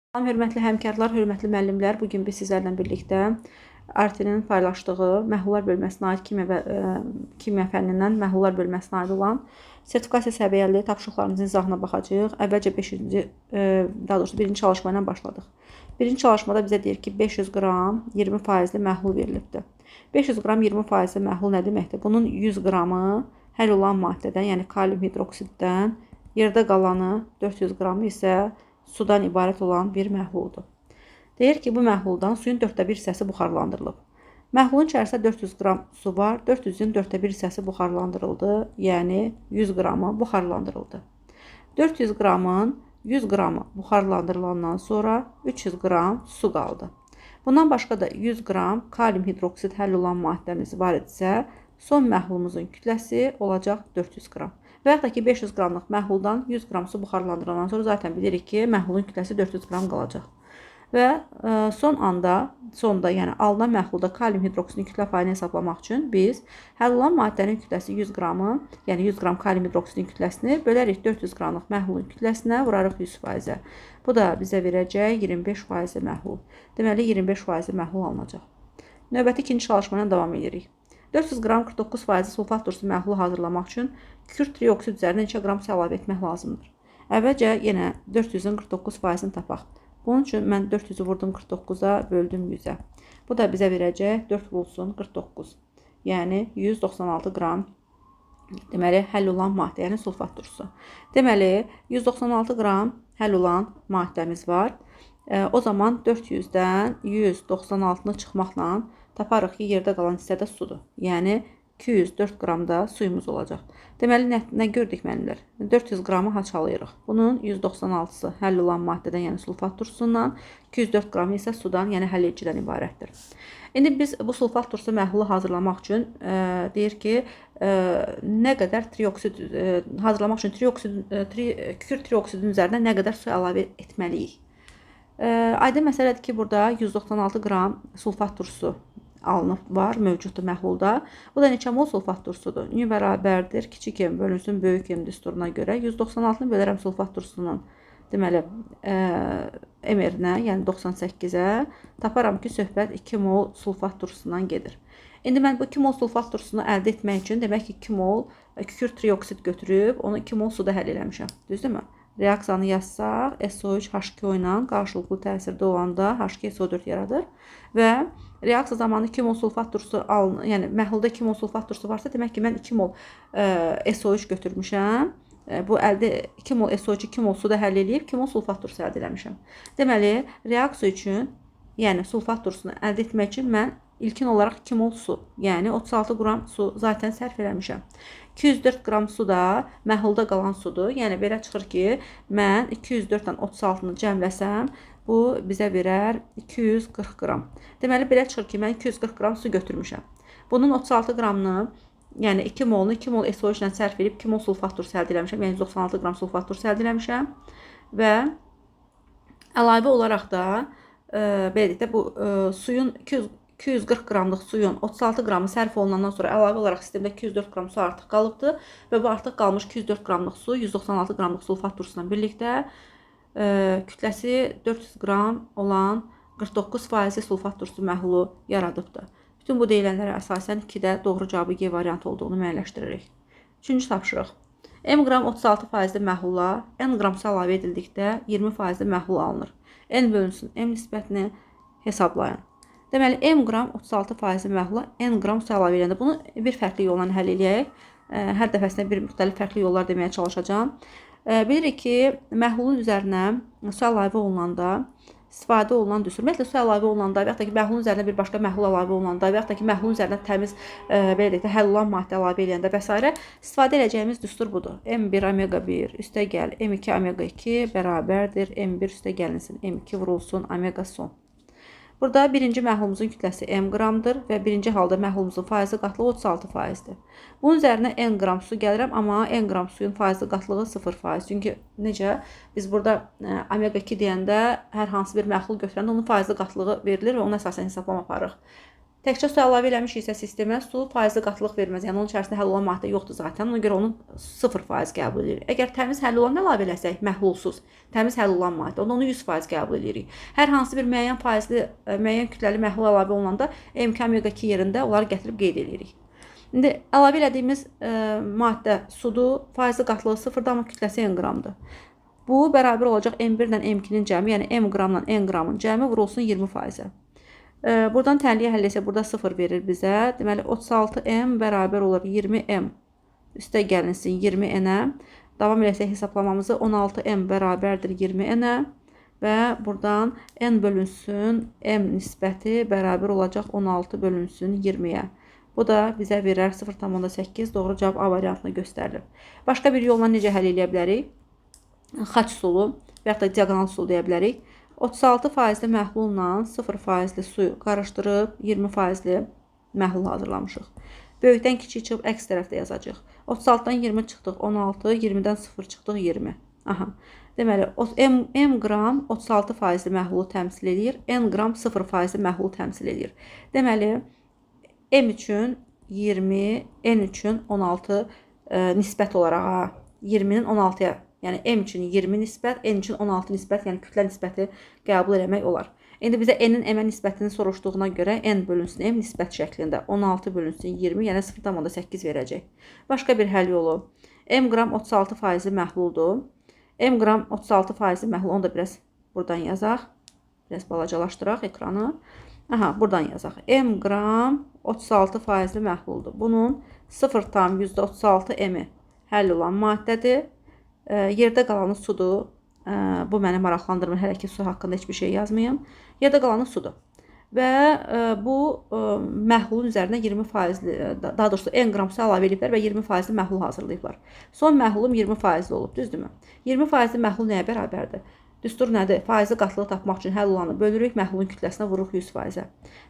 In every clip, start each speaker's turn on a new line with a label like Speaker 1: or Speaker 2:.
Speaker 1: Salam, hörmətli həmkarlar, hörmətli müəllimlər. Bugün biz sizlərlə birlikdə Artenin paylaşdığı məhlullar bölməsinə aid kimya fənnindən məhlullar bölməsinə aid olan sertifikasiya səviyyəli tapşırıqlarımızın izahına baxacağıq. Əvvəlcə 1-ci çalışma ilə başladıq. Birinci çalışmada bizə deyir ki, 500 qram 20% məhlul verilibdir. 500 qram 20% məhlul nə deməkdir? Bunun 100 qramı həll olan maddədən, yəni kalium hidroksiddən, yerdə qalanı 400 qramı isə sudan ibarət olan bir məhluldur. Deyir ki, bu məhluldan suyun 1/4 hissəsi buxarlandırılıb. Məhlulun içərisində 400 qram su var, 400-ün 1/4 hissəsi buxarlandırıldı, yəni 100 qramı buxarlandırıldı. 400 qramın 100 qramı buxarlandırılandan sonra 300 qram su qaldı. Bundan başqa da 100 qram kalium hidroksid həll olan maddəmiz var idisə, son məhlulumuzun kütləsi olacaq 400 qram. Və yaxud da ki, 500 qramlıq məhluldan 100 qram su buxarlandırandan sonra zaten bilirik ki, məhlulun kütləsi 400 qram qalacaq. Və sonda, yəni alınan məhlulda kalium hidroksidin kütlə payını hesablamaq üçün biz həll olan maddənin kütləsi 100 qramı, yəni 100 qram kalium hidroksidin kütləsini bölərik 400 qramlıq məhlulun kütləsinə, vurarıq 100%. Bu da bizə verəcək 25% məhlul. Deməli, 25% məhlul alınacaq. Növbəti ikinci çalışma ilə davam edirik. 400 qram 49% sulfat turşusu məhlulu hazırlamaq üçün kükürt trioksid üzərinə neçə qram su əlavə etmək lazımdır? Əvvəlcə yenə 400-ün 49%-ni tapaq. Bunun üçün mən 400-ü vurdum 49-a, böldüm 100-ə. Bu da bizə verəcək 4 vurulsun 49. Yəni 196 qram deməli həll olan maddə, yəni sulfat turşusu. Deməli 196 qram həll olan maddəmiz var. O zaman 400-dən 196-nı çıxmaqla taparıq ki, yerdə qalan hissədə sudur. Yəni 204 qram da suyumuz olacaq. Deməli, nə gördük müəllimlər? 400 qramı haçalayırıq. Bunun 196-sı həll olan maddədən, yəni sulfat turşusundan, 204 qramı isə sudan, yəni həll edicidən ibarətdir. İndi biz bu sulfat turşusu məhlulu hazırlamaq üçün deyir ki, nə qədər trioksid hazırlamaq üçün kükürt trioksidin üzərinə nə qədər su əlavə etməliyik? Aydın məsələdir ki, burada 196 qram sulfat turşusu var, mövcuddur məhlulda. Bu da neçə mol sulfat turşusudur? Ü bərabərdir, kiçik M bölünsün böyük M düsturuna görə 196-nı bölərəm sulfat turşusunun deməli MR-nə, yəni 98-ə, taparam ki, söhbət 2 mol sulfat turşusundan gedir. İndi mən bu 2 mol sulfat turşusunu əldə etmək üçün demək ki, 2 mol kükürt trioksid götürüb, onu 2 mol suda həll eləmişəm. Düzdürmü? Reaksiyanı yazsaq, SO3 H2O ilə qarşılıqlı təsirdə olanda H2SO4 yaradır və reaksiya zamanı 2 mol sulfat turşusu alınır. Yəni məhlulda 2 mol sulfat turşusu varsa, demək ki, mən 2 mol SO3 götürmüşəm. Bu əldə 2 mol SO3 2 mol suda həll eləyib 2 mol sulfat turşusu əldə eləmişəm. Deməli, reaksiya üçün, yəni sulfat turşusunu əldə etmək üçün mən ilkin olaraq 2 mol su, yəni 36 qram su zaten sərf eləmişəm. 204 qram su da məhlulda qalan sudur. Yəni belə çıxır ki, mən 204-dən 36-nı cəmləsəm, bu bizə verər 240 qram. Deməli belə çıxır ki, mən 240 qram su götürmüşəm. Bunun 36 qramını, yəni 2 molunu 2 mol SO3 ilə sərf edib 2 mol sulfat turşusu əldə eləmişəm. Yəni 196 qram sulfat turşusu əldə eləmişəm və əlavə olaraq da belə deyək də bu suyun 240 qramlıq suyun 36 qramı sərf olunandan sonra əlavə olaraq sistemdə 204 qram su artıq qalıbdır və bu artıq qalmış 204 qramlıq su 196 qramlıq sulfat turşusu ilə birlikdə kütləsi 400 qram olan 49% sulfat turşusu məhlulu yaradıbdır. Bütün bu deyilənlərə əsasən 2-də doğru cavabı G variantı olduğunu müəyyənləşdiririk. Üçüncü tapşırıq. M qram 36% məhlula N qram su əlavə edildikdə 20% məhlul alınır. N bölünsün M nisbətini hesablayın. Deməli, M qram 36% məhlula N qram su əlavə edəndə bunu bir fərqli yolla həll eləyək. Hər dəfəsində bir müxtəlif fərqli yollar deməyə çalışacağım. Bilirik ki, məhlulun üzərinə su əlavə olunanda istifadə olunan düstur. Ümumiyyətlə, su əlavə olunanda və yaxud da ki, məhlulun üzərinə bir başqa məhlul əlavə olunanda və yaxud da ki, məhlulun üzərinə təmiz belə deyək də, həll olan maddə əlavə edəndə və s. istifadə edəcəyimiz düstur budur. M1 omega 1 üstəgəl M2 omega 2 bərabərdir. M1 üstəgəlinsin M2 vurulsun omega son. Burada birinci məhlulumuzun kütləsi M qramdır və birinci halda məhlulumuzun faizi qatlığı 36%-dir. Bunun üzərinə N qram su gəlirəm, amma N qram suyun faizi qatlığı 0%. Çünki necə? Biz burada omega 2 deyəndə hər hansı bir məhlul götürəndə onun faizi qatlığı verilir və onun əsasən hesablama aparırıq. Təkcə su əlavə eləmişiksə sistemə, su faizli qatılıq verməz. Yəni onun içərisində həll olan maddə yoxdur zaten. Ona görə onu 0% qəbul edirik. Əgər təmiz həll olan əlavə eləsək, məhlulsuz, təmiz həll olan maddə, onu 100% qəbul edirik. Hər hansı bir müəyyən faizli, müəyyən kütləli məhlul əlavə olunanda MK omega 2 yerində onları gətirib qeyd edirik. İndi əlavə elədiyimiz maddə sudur, faizli qatılığı 0-dır, amma kütləsi n qramdır. Bu bərabər olacaq M1 ilə M2-nin cəmi, yəni M qramla N qramın cəmi vurulsun 20%-ə. Buradan tənliyə həll etsə, burada 0 verir bizə. Deməli, 36M bərabər olur 20M. Üstə gəlinsin 20N-ə. Davam eləsək hesablamamızı 16M bərabərdir 20N-ə. Və buradan N bölünsün M nisbəti bərabər olacaq 16 bölünsün 20-yə. Bu da bizə verər 0,8. Doğru cavab A variantını göstərilir. Başqa bir yolla necə həll edə bilərik? Xaç sulu və yaxud da diagonal sulu deyə bilərik. 36% məhlulla 0% suyu qarışdırıb 20% məhlul hazırlamışıq. Böyükdən kiçik çıxıb əks tərəfdə yazacaq. 36-dan 20 çıxdıq 16, 20-dən 0 çıxdıq 20. Aha. Deməli, M qram 36% məhlulu təmsil edir, N qram 0% məhlulu təmsil edir. Deməli, M üçün 20, N üçün 16 nisbət olaraq 20-nin 16-ya, yəni M üçün 20 nisbət, N üçün 16 nisbət, yəni kütlə nisbəti qəbul eləmək olar. İndi bizə N-in M-ə nisbətini soruşduğuna görə N bölünsün M nisbət şəklində 16 bölünsün 20, yəni 0,8 verəcək. Başqa bir həll yolu. M qram 36% məhluldur. M qram 36% məhlul, onu da biraz buradan yazaq. Biraz balacalaşdıraq ekranı. Aha, buradan yazaq. M qram 36% məhluldur. Bunun 0,36 M-i həll olan maddədir. Yerdə qalanı sudur. Bu məni maraqlandırmır. Hələ ki su haqqında heç bir şey yazmayım. Yerdə qalanı sudur. Və bu məhlulun üzərinə 20%, daha doğrusu N qram su əlavə ediblər və 20% məhlul hazırlayıblar. Son məhlulum 20% olub, düzdürmü? 20% məhlul nəyə bərabərdir? Düstur nədir? Faizli qatlığı tapmaq üçün həll olanı bölürük, məhlulun kütləsinə vururuq 100%-ə.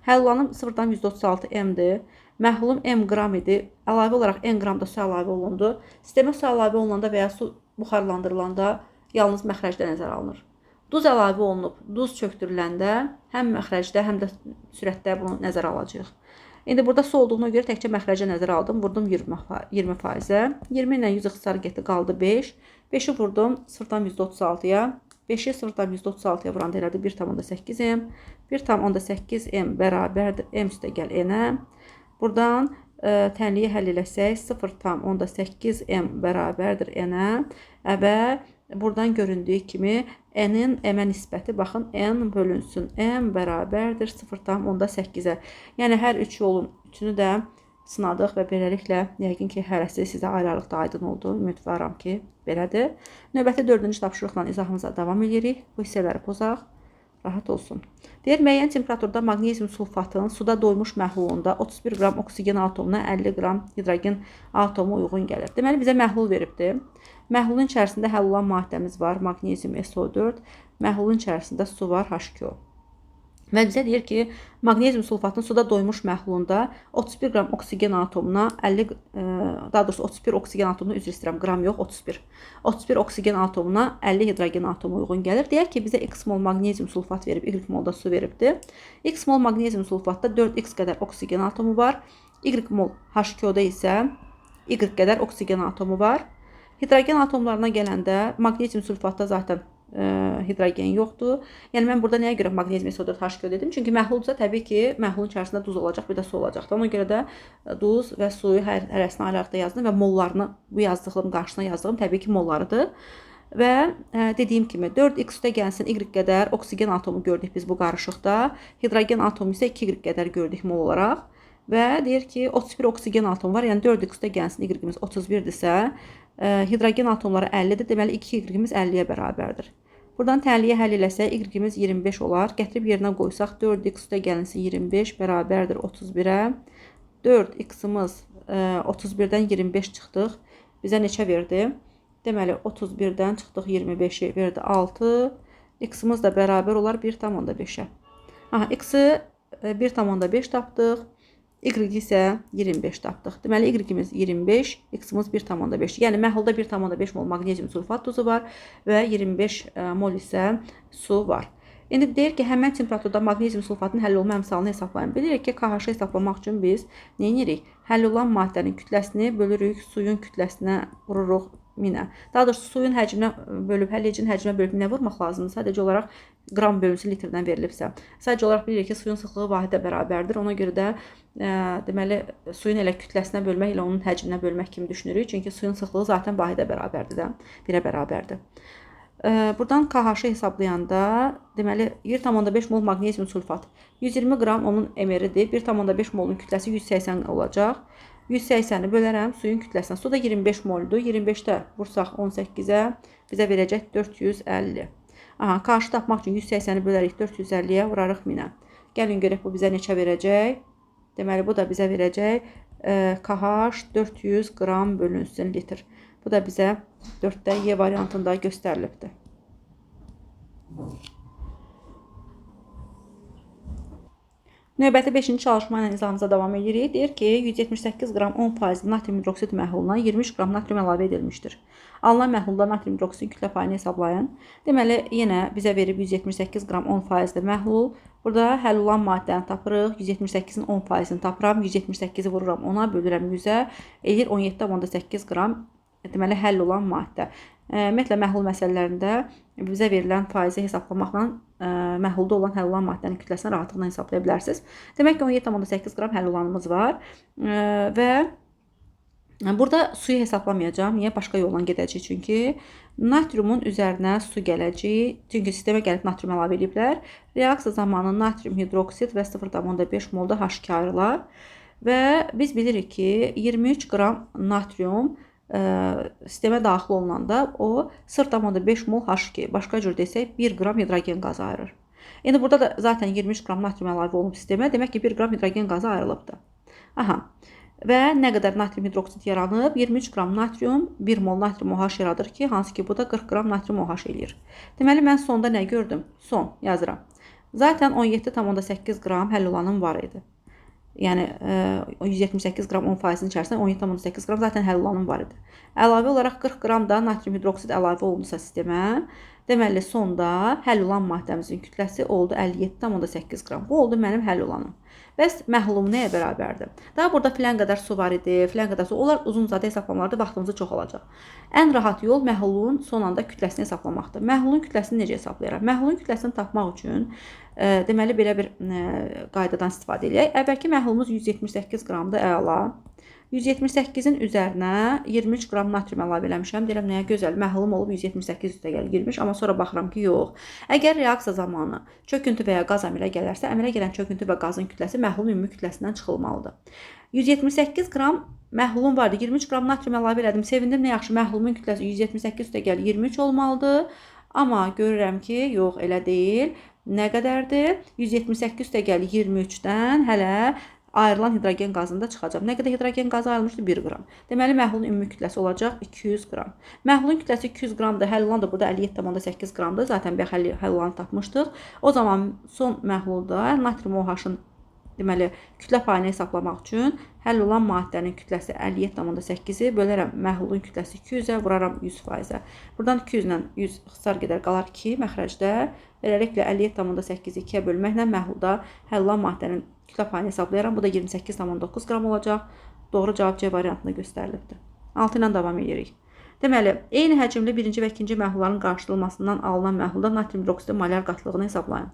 Speaker 1: Həll olanım 0,136 M-dir. Məhlulum M qram idi. Əlavə olaraq N qramda su əlavə olundu. Sistemə su əlavə olunanda və ya su buxarlandırılanda yalnız məxrəcdə nəzərə alınır. Duz əlavə olunub, duz çöktürüləndə həm məxrəcdə, həm də sürətdə bunu nəzərə alacağıq. İndi burada su olduğuna görə təkcə məxrəcə nəzərə aldım. Vurdum 20%-ə. 20 ilə 100 ixtisar getdi, qaldı 5. 5-i vurdum 0,136-ya. 5-i 0,136-ya vuranda elədi 1,8M. 1,8M bərabərdir M üstə gəl N-ə. Buradan tənliyə həll eləsək 0,8M bərabərdir N-ə və buradan göründüyü kimi N-in M-ə nisbəti, baxın, N bölünsün M bərabərdir 0,8-ə. Yəni, hər üç yolun üçünü də sınadıq və beləliklə, yəqin ki, hərəsi sizə ayrı-ayrılıqda aydın oldu. Ümidvaram ki, belədir. Növbəti 4-cü tapşırıqla izahımıza davam edirik. Bu hissələri pozaq. Rahat olsun. Deyir, müəyyən temperaturda maqnezium sulfatın suda doymuş məhlulunda 31 qram oksigen atomuna 50 qram hidrogen atomu uyğun gəlir. Deməli, bizə məhlul veribdir. Məhlulun içərisində həll olan maddəmiz var, maqnezium SO4. Məhlulun içərisində su var, H2O. Və bizə deyir ki, maqnezium sulfatın suda doymuş məhlulunda 31 qram oksigen atomuna 50, daha doğrusu 31 oksigen atomuna, üzr istəyirəm, qram yox, 31. 31 oksigen atomuna 50 hidrogen atomu uyğun gəlir. Deyək ki, bizə x mol maqnezium sulfat verib, y molda su veribdir. X mol maqnezium sulfatda 4x qədər oksigen atomu var. Y mol H2O-da isə y qədər oksigen atomu var. Hidrogen atomlarına gələndə maqnezium sulfatda zaten hidrogen yoxdur. Yəni, mən burada nəyə görə maqnezium SO4 H2O dedim? Çünki məhlulsa təbii ki, məhlulun içərisində duz olacaq, bir də su olacaqdır. Ona görə də duz və suyu hərəsini ayrı-ayrıda yazdım və mollarını, bu yazdığım qarşısına yazdığım təbii ki, mollarıdır. Və dediyim kimi 4x üstə gəlsin y qədər oksigen atomu gördük biz bu qarışıqda. Hidrogen atomu isə 2y qədər gördük mol olaraq. Və deyir ki, 31 oksigen atomu var. Yəni 4x üstə gəlsin y-imiz 31-dirsə, hidrogen atomları 50-dir. Deməli, 2y-imiz 50-yə bərabərdir. Buradan tənliyə həll eləsək, y-imiz 25 olar. Gətirib yerinə qoysaq, 4x üstə gəlinsin 25 bərabərdir 31-ə. 4x-imiz 31-dən 25 çıxdıq. Bizə neçə verdi? Deməli, 31-dən çıxdıq 25-i verdi 6. X-imiz də bərabər olar 1,5-ə. X-i 1,5 tapdıq. Y isə 25 tapdıq. Deməli, y-imiz 25, x-imiz 1,5. Yəni, məhlulda 1,5 mol maqnezium sulfat duzu var və 25 mol isə su var. İndi deyir ki, həmən temperaturda maqnezium sulfatının həll olma əmsalını hesablayın. Bilirik ki, KH hesablamaq üçün biz nə edirik? Həll olan maddənin kütləsini bölürük suyun kütləsinə, vururuq 1000-ə. Daha doğrusu suyun həcminə bölüb, həllicinin həcminə bölüb 1000-ə vurmaq lazımdır. Sadəcə olaraq qram bölünsün litrdən verilibsə. Sadəcə olaraq bilirik ki, suyun sıxlığı vahidə bərabərdir. Ona görə də deməli suyun elə kütləsinə bölmək ilə onun həcminə bölmək kimi düşünürük. Çünki suyun sıxlığı zaten vahidə bərabərdir də, 1-ə bərabərdir. Buradan KH-ı hesablayanda deməli 1,5 mol maqnezium sulfat 120 qram onun emeridir. 1,5 molun kütləsi 180 olacaq. 180-i bölərəm suyun kütləsinə. Su da 25 moldur. 25-də vursaq 18-ə bizə verəcək 450. Aha, KH-ı tapmaq üçün 180-i bölərik 450-yə, vurarıq 1000-ə. Gəlin görək bu bizə neçə verəcək? Deməli bu da bizə verəcək KH 400 qram bölünsün litr. Bu da bizə 4-də Y variantında göstərilibdir. Növbəti 5-ci çalışma ilə izahımıza davam edirik. Deyir ki, 178 qram 10% natrium hidroksid məhluluna 23 qram natrium əlavə edilmişdir. Alınan məhlulda natrium hidroksidin kütlə payını hesablayın. Deməli, yenə bizə verib 178 qram 10% məhlul. Burada həll olan maddəni tapırıq. 178-in 10%-ni tapıram. 178-i vururam 10-a, bölürəm 100-ə. Eləyir 17,8 qram. Deməli, həll olan maddə. Ümumiyyətlə, məhlul məsələlərində bizə verilən faizi hesablamaqla məhlulda olan həll olan maddənin kütləsini rahatlıqla hesablaya bilərsiniz. Demək ki, 17,8 qram həll olanımız var və burada suyu hesablamayacağım. Niyə? Başqa yolla gedəcək. Çünki natriumun üzərinə su gələcək. Çünki sistemə gəlib natrium əlavə ediblər. Reaksiya zamanı natrium hidroksid və 0,5 molda H2 ayrılar. Və biz bilirik ki, 23 qram natrium sistemə daxil olunanda o 0,5 mol H2, başqa cür desək 1 qram hidrogen qazı ayırır. İndi burada da zaten 23 qram natrium əlavə olunub sistemə, demək ki 1 qram hidrogen qazı ayrılıbdır. Aha. Və nə qədər natrium hidroksid yaranıb? 23 qram natrium 1 mol natrium OH yaradır ki, hansı ki bu da 40 qram natrium OH eləyir. Deməli mən sonda nə gördüm? Son yazıram. Zaten 17,8 qram həll olanım var idi. Yəni 178 qram 10%-in içərisində 17,8 qram zaten həll olanım var idi. Əlavə olaraq 40 qram da natrium hidroksid əlavə olunsa sistemə, deməli sonda həll olan maddəmizin kütləsi oldu 57,8 qram. Bu oldu mənim həll olanım. Bəs məhlulum nəyə bərabərdir? Daha burada filan qədər su var idi, filan qədər su. Onlar uzun-uzadı hesablamalarda vaxtımızı çox alacaq. Ən rahat yol məhlulun son anda kütləsini hesablamaqdır. Məhlulun kütləsini necə hesablayırıq? Məhlulun kütləsini tapmaq üçün deməli belə bir qaydadan istifadə edək. Əvvəlki məhlulumuz 178 qramdır, əla. 178-in üzərinə 23 qram natrium əlavə eləmişəm. Deyirəm, nəyə gözəl, məhlulum olub 178 üstə gəlir girmiş, amma sonra baxıram ki, yox. Əgər reaksiya zamanı çöküntü və ya qaz əmələ gələrsə, əmələ gələn çöküntü və qazın kütləsi məhlulun ümumi kütləsindən çıxılmalıdır. 178 qram məhlulum vardı, 23 qram natrium əlavə elədim. Sevindim, nə yaxşı, məhlulumun kütləsi 178 üstə gəlir 23 olmalıdır. Amma görürəm ki, yox, elə deyil. Nə qədərdir? 178 üstə gəlir 23-dən hələ ayrılan hidrogen qazında çıxacaq. Nə qədər hidrogen qazı ayrılmışdır? 1 qram. Deməli, məhlulun ümumi kütləsi olacaq 200 qram. Məhlulun kütləsi 200 qramdır, həll olan da burada 57,8 qramdır. Zaten bir həll olanı tapmışdıq. O zaman son məhlulda natrium OH-ın deməli, kütlə payını hesablamaq üçün həll olan maddənin kütləsi 57,8-i bölərəm məhlulun kütləsi 200-ə, vuraram 100%-ə. Buradan 200 ilə 100 ixtisar gedər, qalar 2 məxrəcdə. Beləliklə 57,8-i 2-yə bölməklə məhlulda həll olan maddənin kütlə payını hesablayaram. Bu da 28,9 qram olacaq. Doğru cavab C variantında göstərilibdir. 6 ilə davam edirik. Deməli, eyni həcmli birinci və ikinci məhlulların qarşıdırılmasından alınan məhlulda natrium hidroksidin molar qatlığını hesablayın.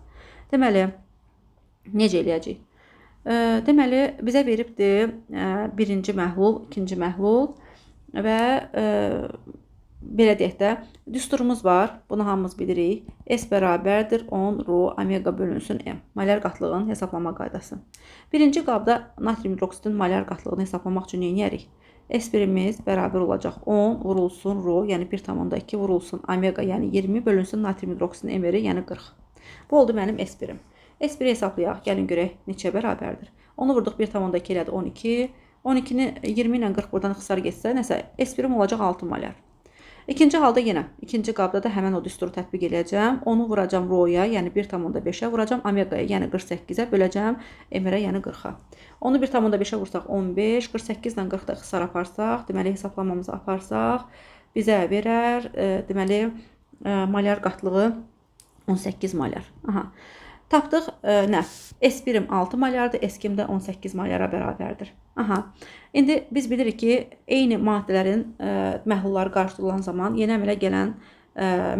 Speaker 1: Deməli, necə eləyəcək? Deməli, bizə veribdir birinci məhlul, ikinci məhlul və belə deyək də, düsturumuz var, bunu hamımız bilirik. S bərabərdir 10 rho omega bölünsün M. Molar qatlığının hesablama qaydası. Birinci qabda natrium hidroksidin molar qatlığını hesablamaq üçün neyərik? S1-imiz bərabər olacaq 10 vurulsun rho, yəni 1,2 vurulsun omega, yəni 20 bölünsün natrium hidroksidin M-ləri, yəni 40. Bu oldu mənim S1-im. S1-i hesablayaq, gəlin görək neçə bərabərdir. Onu vurduq 1,2 elədi 12. 12-ni 20 ilə 40 buradan ixtisar getsə, nəsə S1-im olacaq 6 molar. İkinci halda yenə, ikinci qabda da həmən o düsturu tətbiq edəcəm. Onu vuracam rho-ya, yəni 1,5-ə vuracam omega-ya, yəni 48-ə böləcəm M-ə, yəni 40-a. Onu 1,5-ə vursaq 15, 48 ilə 40-da ixtisar aparsaq, deməli hesablamamızı aparsaq, bizə verər, deməli molar qatlığı 18 malyar. Aha. Tapdıq nə? S1-im 6 malyardır, S2-im də 18 malyara bərabərdir. Aha. İndi biz bilirik ki, eyni maddələrin məhlulları qarşılanan zaman yeni əmələ gələn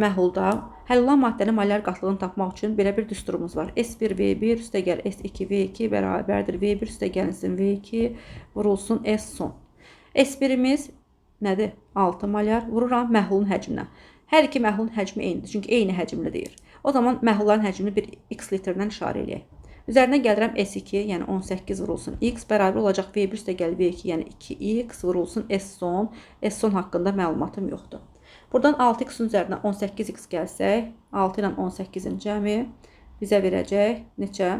Speaker 1: məhlulda həll olunan maddənin malyar qatlığını tapmaq üçün belə bir düsturumuz var. S1 V1 üstəgəl S2 V2 bərabərdir. V1 üstəgəlinsin V2 vurulsun S son. S1-imiz nədir? 6 malyar. Vururam məhlulun həcminə. Hər iki məhlulun həcmi eynidir. Çünki eyni həcmlidir. O zaman məhlulların həcmini bir x litrdən işarə eləyək. Üzərinə gəlirəm S2, yəni 18 vurulsun x bərabər olacaq V1 üstəgəl V2, yəni 2x vurulsun S son. S son haqqında məlumatım yoxdur. Buradan 6x-in üzərinə 18x gəlsək, 6 ilə 18-in cəmi bizə verəcək neçə?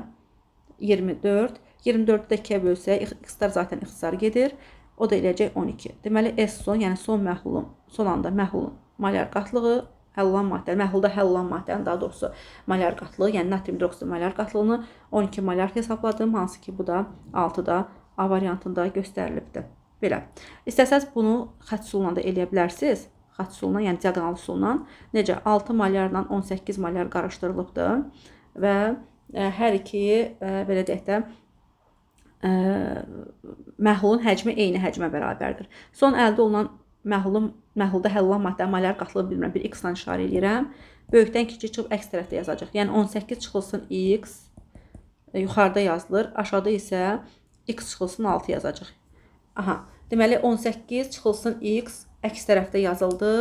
Speaker 1: 24. 24-ü də 2-yə bölsək, x-lar zaten ixtisar gedir. O da eləyəcək 12. Deməli, S son, yəni son anda məhlulun malyar qatlığı, həll olunan maddə, məhlulda həll olunan maddənin daha doğrusu malyar qatlığı, yəni natrium hidroksidu malyar qatlığını 12 malyar hesabladım, hansı ki bu da 6-da A variantında göstərilibdir. Belə. İstəsəz bunu xətt üsuluna da eləyə bilərsiniz. Xətt üsuluna, yəni diaqonal üsuluna. Necə? 6 malyarla 18 malyar qarışdırılıbdır və hər iki belə deyək də məhlulun həcmi eyni həcmə bərabərdir. Son əldə olunan məhlulda həll olunan maddənin malyar qatlığı bilmirəm, bir x-la işarə edirəm. Böyükdən kiçik çıxıb əks tərəfdə yazacaq. Yəni 18 çıxılsın x yuxarıda yazılır, aşağıda isə x çıxılsın 6 yazacaq. Aha, deməli 18 çıxılsın x əks tərəfdə yazıldı.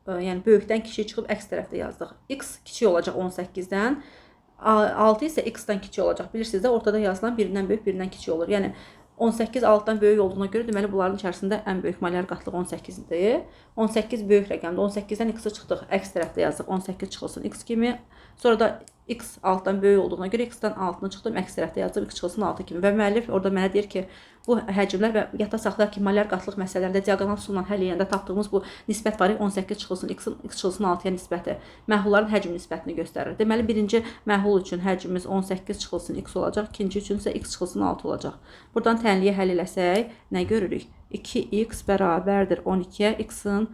Speaker 1: Yəni böyükdən kiçik çıxıb əks tərəfdə yazdıq. X kiçik olacaq 18-dən. 6 isə x-dan kiçik olacaq. Bilirsiniz də ortada yazılan birindən böyük, birindən kiçik olur. Yəni 18 6-dan böyük olduğuna görə deməli bunların içərisində ən böyük malyar qatlığı 18-dir. 18 böyük rəqəmdir. 18-dən x-i çıxdıq, əks tərəfdə yazdıq. 18 çıxılsın x kimi. Sonra da x 6-dan böyük olduğuna görə x-dan 6-nı çıxdım, əks tərəfdə yazdım, x çıxılsın 6 kimi. Və müəllif orada mənə deyir ki, bu həcmlər və yadda saxlayaq ki, malyar qatlıq məsələlərində diaqonal üsulla həll edəndə tapdığımız bu nisbət var, 18 çıxılsın x çıxılsın 6-ya nisbəti məhlulların həcm nisbətini göstərir. Deməli birinci məhlul üçün həcmimiz 18 çıxılsın x olacaq, ikinci üçün isə x çıxılsın 6 olacaq. Buradan tənliyə həll eləsək nə görürük? 2x bərabərdir 12-yə, x-in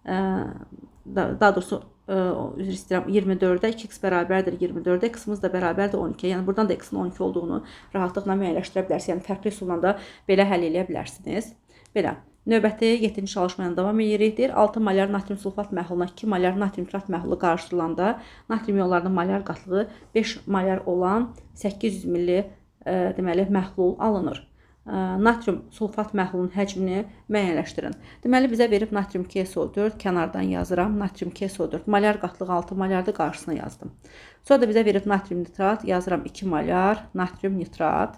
Speaker 1: daha doğrusu üzr istəyirəm 24-də 2x bərabərdir 24-də, x-imiz də bərabərdir 12-yə. Yəni buradan da x-in 12 olduğunu rahatlıqla müəyyənləşdirə bilərsiniz. Yəni fərqli üsulla da belə həll edə bilərsiniz. Belə. Növbəti 7-ci çalışma ilə davam edirik. Deyir 6 malyar natrium sulfat məhluluna 2 malyar natrium nitrat məhlulu qarışdırılanda natrium iyonlarının malyar qatlığı 5 malyar olan 800 ml deməli məhlul alınır. Natrium sulfat məhlulunun həcmini müəyyənləşdirin. Deməli bizə verib natrium KSO4, kənardan yazıram. Natrium KSO4 malyar qatlığı 6 malyardır, qarşısına yazdım. Sonra da bizə verib natrium nitrat, yazıram 2 malyar natrium nitrat.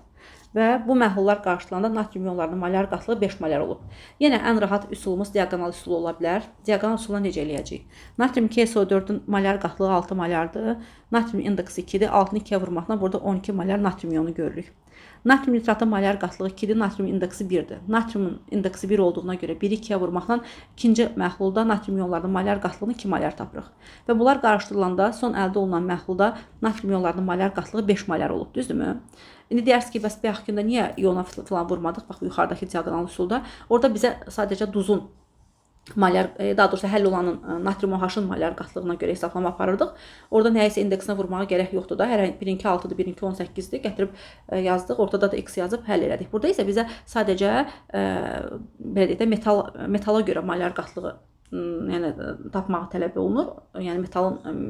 Speaker 1: Və bu məhlullar qarşılananda natrium iyonlarının malyar qatlığı 5 malyar olub. Yenə ən rahat üsulumuz diaqonal üsulu ola bilər. Diaqonal üsulla necə eləyəcəyik? Natrium KSO4-ün malyar qatlığı 6 malyardır. Natrium indeksi 2-dir. 6-nı 2-yə vurmaqla burada 12 malyar natrium iyonu görürük. Natrium nitratın malyar qatlığı 2-dir, natrium indeksi 1-dir. Natriumun indeksi 1 olduğuna görə 1-i 2-yə vurmaqla ikinci məhlulda natrium iyonlarının malyar qatlığını 2 malyar tapırıq. Və bunlar qarışdırılanda son əldə olunan məhlulda natrium iyonlarının malyar qatlığı 5 malyar olub, düzdürmü? İndi deyərsiniz ki, bəs bayaq gündə niyə iyona falan vurmadıq? Bax, yuxarıdakı diaqonal üsulda. Orada bizə sadəcə duzun malyar, daha doğrusu həll olanın natrium OH-ın malyar qatlığına görə hesablama aparırdıq. Orada nəyisə indeksinə vurmağa gərək yoxdur da. Hər birinki 6-dır, birinki 18-dir. Gətirib yazdıq. Ortada da x yazıb həll elədik. Burada isə bizə sadəcə belə deyək də metala görə malyar qatlığı yəni tapmağı tələb olunur. Yəni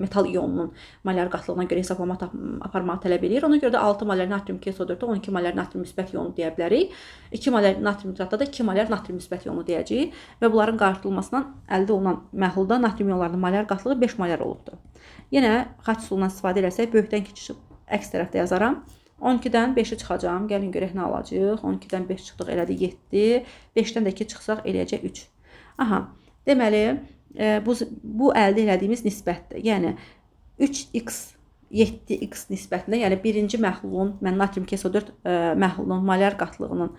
Speaker 1: metal iyonunun malyar qatlığına görə hesablama aparmağı tələb edir. Ona görə də 6 malyar natrium KSO4-də 12 malyar natrium müsbət iyonu deyə bilərik. 2 malyar natrium nitratda da 2 malyar natrium müsbət iyonu deyəcəyik və bunların qarşıdurulmasından əldə olunan məhlulda natrium iyonlarının malyar qatlığı 5 malyar olubdur. Yenə xətt üsulundan istifadə etsək, böyükdən kiçik əks tərəfdə yazaram. 12-dən 5-i çıxacağam. Gəlin görək nə alacağıq. 12-dən 5 çıxdıq, elədi 7. 5-dən də 2 çıxsaq eləyəcək 3. Aha. Deməli, bu əldə elədiyimiz nisbətdir. Yəni 3x 7x nisbətində, yəni birinci məhlulun, mən natrium KSO4 məhlulunun malyar qatlığının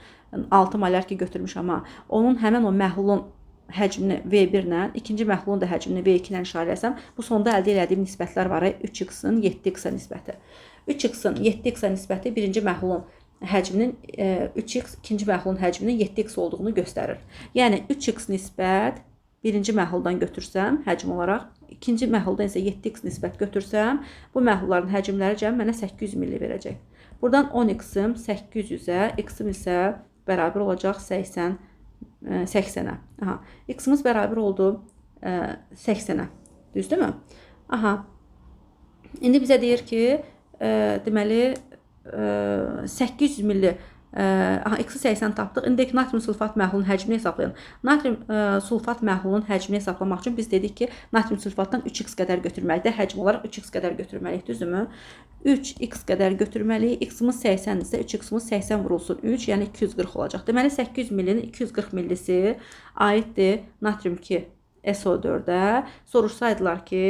Speaker 1: 6 malyar ki götürmüşəm, amma onun həmin o məhlulun həcmini V1 ilə, ikinci məhlulun da həcmini V2 ilə işarələsəm, bu sonda əldə elədiyim nisbətlər var, 3x-in 7x-ə nisbəti. 3x-in 7x-ə nisbəti birinci məhlulun həcminin 3x, ikinci məhlulun həcminin 7x olduğunu göstərir. Yəni 3x nisbət birinci məhluldan götürsəm həcm olaraq, ikinci məhluldan isə 7x nisbət götürsəm, bu məhlulların həcmləri cəmi mənə 800 milli verəcək. Buradan 10x-im 800-ə, x-im isə bərabər olacaq 80-ə. Aha, x-imiz bərabər oldu 80-ə. Düzdürmü? Aha. İndi bizə deyir ki, deməli 800 milli x-i 80 tapdıq. İndi natrium sulfat məhlulunun həcmini hesablayın. Natrium sulfat məhlulunun həcmini hesablamaq üçün biz dedik ki, natrium sulfatdan 3x qədər götürməliyik. Həcm olaraq 3x qədər götürməliyik, düzdürmü? 3x qədər götürməliyik. X-imiz 80 isə 3x-imiz 80 vurulsun 3, yəni 240 olacaq. Deməli 800 millinin 240 millisi aiddir natrium 2 SO4-ə. Soruşsaydılar ki,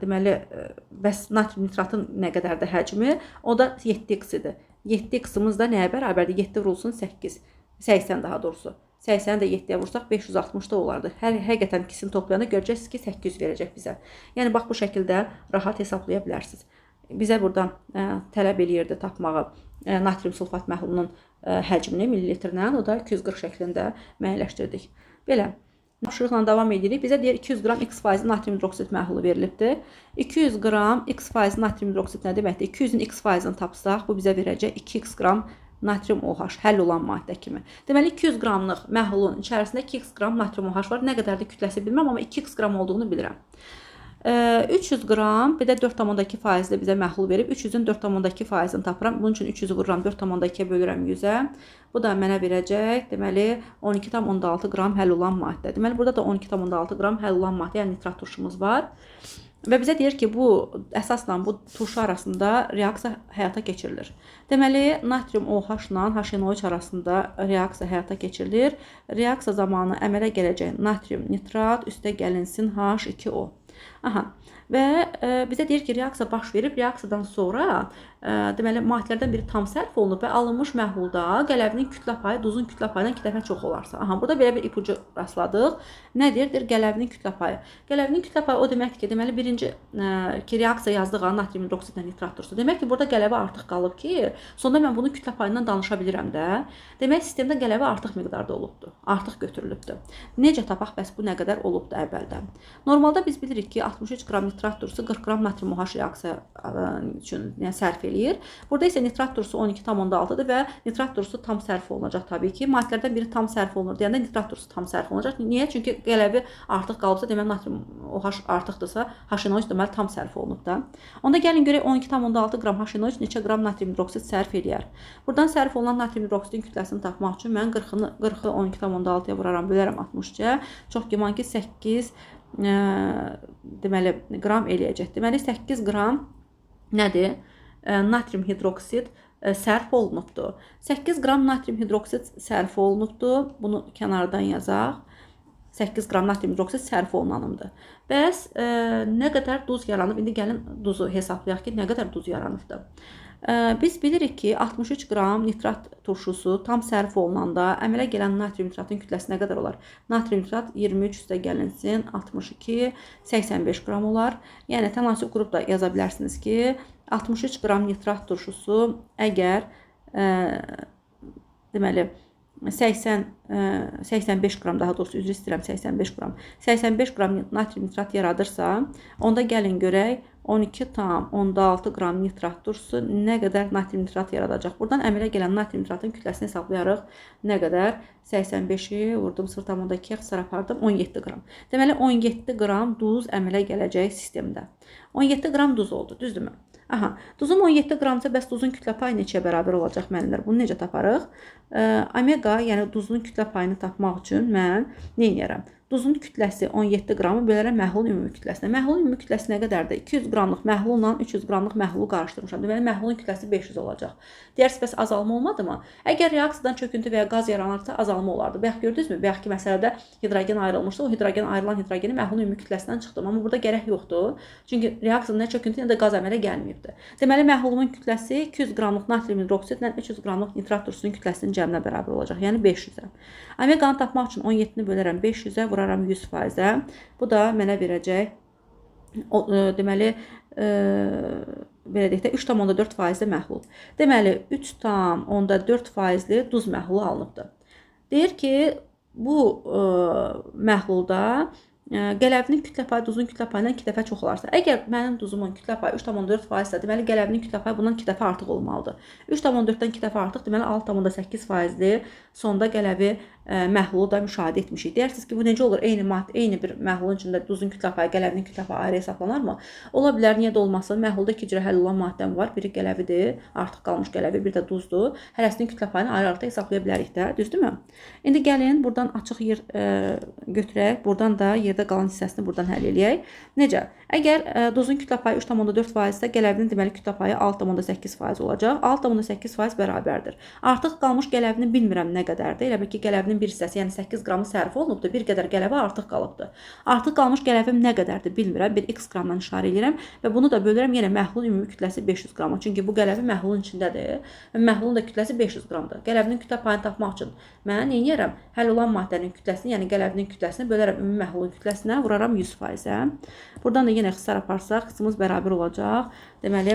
Speaker 1: deməli bəs natrium nitratın nə qədərdir həcmi? O da 7x idi. 7x-imiz da nəyə bərabərdir? 7 vurulsun 8. 80 daha doğrusu. 80-i də 7-yə vursaq 560 da olardı. Həqiqətən ikisini toplayanda görəcəksiniz ki, 800 verəcək bizə. Yəni bax bu şəkildə rahat hesablaya bilərsiniz. Bizə buradan tələb eləyirdi tapmağı natrium sulfat məhlulunun həcmini millilitrlə, o da 240 şəklində müəyyənləşdirdik. Belə. Tapşırıqla davam edirik. Bizə deyir 200 qram x faizi natrium hidroksid məhlulu verilibdir. 200 qram x faizi natrium hidroksid nə deməkdir? 200-ün x faizini tapsaq, bu bizə verəcək 2x qram natrium OH həll olan maddə kimi. Deməli 200 qramlıq məhlulun içərisində 2x qram natrium OH var. Nə qədərdir kütləsi bilmirəm, amma 2x qram olduğunu bilirəm. 300 qram, bir də 4,2 faizli bizə məhlul verib. 300-ün 4,2 faizini tapıram. Bunun üçün 300-ü vururam, 4,2-yə bölürəm 100-ə. Bu da mənə verəcək, deməli 12,6 qram həll olan maddə. Deməli burada da 12,6 qram həll olan maddə, yəni nitrat turşumuz var. Və bizə deyir ki, bu əsasla bu turşu arasında reaksiya həyata keçirilir. Deməli, natrium OH-la HNO3 arasında reaksiya həyata keçirilir. Reaksiya zamanı əmələ gələcək natrium nitrat üstə gəlinsin H2O. Aha. Və bizə deyir ki, reaksiya baş verib, reaksiyadan sonra deməli maddələrdən biri tam sərf olunub və alınmış məhlulda qələvinin kütlə payı duzun kütlə payından 2 dəfə çox olarsa. Aha, burada belə bir ipucu rastladıq. Nə deyir? Deyir qələvinin kütlə payı. Qələvinin kütlə payı o deməkdir ki, deməli birinci ki, reaksiya yazdıq natrium hidroksidlə nitrat turşusu. Demək ki, burada qələvə artıq qalıb ki, sonda mən bunu kütlə payından danışa bilirəm də. Demək sistemdə qələvə artıq miqdarda olubdur. Artıq götürülübdür. Necə tapaq bəs bu nə qədər olubdur əvvəldən? Normalda biz bilirik ki, 63 qram nitrat turşusu 40 qram natrium OH reaksiya üçün yəni sərf eləyir. Burada isə nitrat turşusu 12,6-dır və nitrat turşusu tam sərf olunacaq təbii ki. Maddələrdən biri tam sərf olunur deyəndə nitrat turşusu tam sərf olunacaq. Niyə? Çünki qələvi artıq qalıbsa, deməli natrium OH artıqdırsa, HNO3 deməli tam sərf olunub da. Onda gəlin görək 12,6 qram HNO3 neçə qram natrium hidroksid sərf eləyər. Buradan sərf olunan natrium hidroksidin kütləsini tapmaq üçün mən 40-ı 12,6-ya vuraram, bölərəm 60-ca. Çox güman ki 8 deməli qram eləyəcək. Deməli 8 qram nədir? Natrium hidroksid sərf olunubdur. 8 qram natrium hidroksid sərf olunubdur. Bunu kənardan yazaq. 8 qram natrium hidroksid sərf olunanımdır. Bəs nə qədər duz yaranıb? İndi gəlin duzu hesablayaq ki, nə qədər duz yaranıbdır. Biz bilirik ki, 63 qram nitrat turşusu tam sərf olunanda əmələ gələn natrium nitratın kütləsi nə qədər olar? Natrium nitrat 23 üstə gəlinsin 62, 85 qram olar. Yəni tənasüb qrup da yaza bilərsiniz ki, 63 qram nitrat turşusu əgər deməli 85 qram, daha doğrusu üzr istəyirəm 85 qram natrium nitrat yaradırsa, onda gəlin görək 12,6 qram nitrat turşusu nə qədər natrium nitrat yaradacaq. Buradan əmələ gələn natrium nitratın kütləsini hesablayarıq. Nə qədər? 85-i vurdum 0,2-yə xısar apardım 17 qram. Deməli 17 qram duz əmələ gələcək sistemdə. 17 qram duz oldu, düzdürmü? Aha, duzum 17 qramsa, bəs duzun kütlə payı neçəyə bərabər olacaq müəllimlər? Bunu necə taparıq? Omega, yəni duzun kütlə payını tapmaq üçün mən nə edərəm? Duzun kütləsi 17 qramı bölərəm məhlulun ümumi kütləsinə. Məhlulun ümumi kütləsi nə qədərdir? 200 qramlıq məhlulla 300 qramlıq məhlulu qarışdırmışam. Deməli, məhlulun kütləsi 500 olacaq. Deyərsiniz, bəs azalma olmadı mı? Əgər reaksiyadan çöküntü və ya qaz yaranarsa azalma olardı. Bayaq gördünüzmü? Bayaq ki, məsələdə hidrogen ayrılmışdı. O hidrogen ayrılan hidrogeni məhlulun ümumi kütləsindən çıxdım. Amma burada gərək yoxdur. Çünki reaksiyada nə çöküntü, nə də qaz əmələ gəlməyibdi. Deməli, məhlulumun kütləsi 200 qramlıq natrium hidroksidlə 300 qramlıq nitrat turşusunun kütləsinin cəminə bərabər olacaq. Yəni 500-ə. Omeqanı tapmaq üçün 17-ni bölərəm 500-ə, vuraram 100%-ə. Bu da mənə verəcək deməli belə deyək də 3,4% məhlul. Deməli 3,4% duz məhlulu alınıbdır. Deyir ki, bu məhlulda Qələvinin kütlə payı duzun kütlə payından 2 dəfə çox olarsa, əgər mənim duzumun kütlə payı 3,4%-dirsə, deməli qələvinin kütlə payı bundan 2 dəfə artıq olmalıdır. 3,4-dən 2 dəfə artıq, deməli 6,8%-dir. Sonda qələvi məhlulu da müşahidə etmişik. Deyirsiniz ki, bu necə olur? Eyni bir məhlulun içində duzun kütlə payı, qələvinin kütlə payı ayrı hesablanarmı? Ola bilər, niyə də olmasın? Məhlulda 2 cürə həll olan maddəm var. Biri qələvidir, artıq qalmış qələvi, bir də duzdur. Hərəsinin kütlə payını ayrı-ayrı hesablaya bilərik də, düzdürmü? İndi gəlin buradan açıq yer götürək. Buradan da yerdə qalan hissəsini buradan həll eləyək. Necə? Əgər duzun kütlə payı 3,4%-dirsə, qələvinin deməli kütlə payı 6,8% olacaq. 6,8% bərabərdir. Artıq qalmış qələvini bilmirəm nə qədərdir. Elə bil ki, qələvinin bir hissəsi, yəni 8 qramı sərf olunubdur, bir qədər qələvə artıq qalıbdır. Artıq qalmış qələvim nə qədərdir bilmirəm. Bir x qramdan işarə edirəm və bunu da bölürəm yenə məhlulun ümumi kütləsi 500 qrama. Çünki bu qələvi məhlulun içindədir. Məhlulun da kütləsi 500 qramdır. Qələvinin kütlə payını tapmaq üçün mən nə edirəm? Həll olan maddənin kütləsini, yəni qələvinin kütləsini bölərəm ümumi məhlulun kütləsinə, vuraram 100%-ə. Buradan da yenə ixtisar aparsaq, xısımız bərabər olacaq. Deməli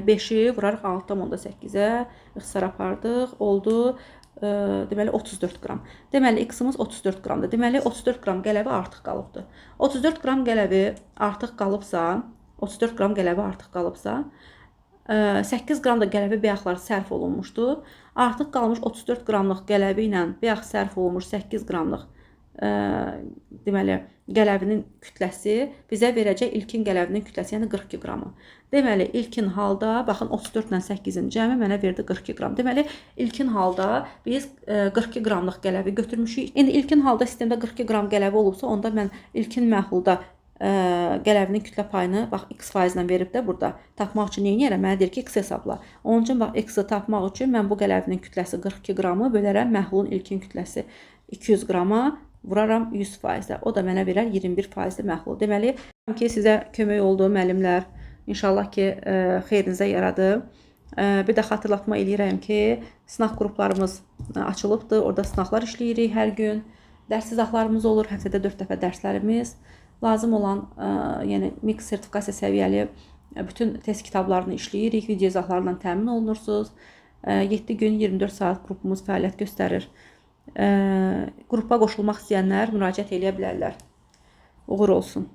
Speaker 1: 5-i vurarıq 6,8-ə, ixtisar apardıq, oldu deməli 34 qram. Deməli x-ımız 34 qramdır. Deməli 34 qram qələvi artıq qalıbdır. 34 qram qələvi artıq qalıbsa, 8 qram da qələvi bəyəxlar sərf olunmuşdur. Artıq qalmış 34 qramlıq qələvi ilə bəyəx sərf olunmuş 8 qramlıq deməli qələvinin kütləsi bizə verəcək ilkin qələvinin kütləsi, yəni 42 qramı. Deməli ilkin halda baxın 34 ilə 8-in cəmi mənə verdi 42 qram. Deməli ilkin halda biz 42 qramlıq qələvi götürmüşük. İndi ilkin halda sistemdə 42 qram qələvi olubsa, onda mən ilkin məhlulda qələvinin kütlə payını bax x% ilə verib də burada tapmaq üçün nə edirəm? Mənə deyir ki, x hesabla. Onun üçün bax x-i tapmaq üçün mən bu qələvinin kütləsi 42 qramı bölərəm məhlulun ilkin kütləsi 200 qrama, vuraram 100%-də. O da mənə verər 21%-li məhlul. Deməli ki, sizə kömək oldu müəllimlər. İnşallah ki, xeyrinizə yaradı. Bir də xatırlatma eləyirəm ki, sınaq qruplarımız açılıbdır. Orada sınaqlar işləyirik hər gün. Dərs izahlarımız olur. Həftədə 4 dəfə dərslərimiz. Lazım olan, yəni Mix sertifikasiya səviyyəli bütün test kitablarını işləyirik. Video izahlarla təmin olunursunuz. 7 gün 24 saat qrupumuz fəaliyyət göstərir. Qrupa qoşulmaq istəyənlər müraciət eləyə bilərlər. Uğur olsun.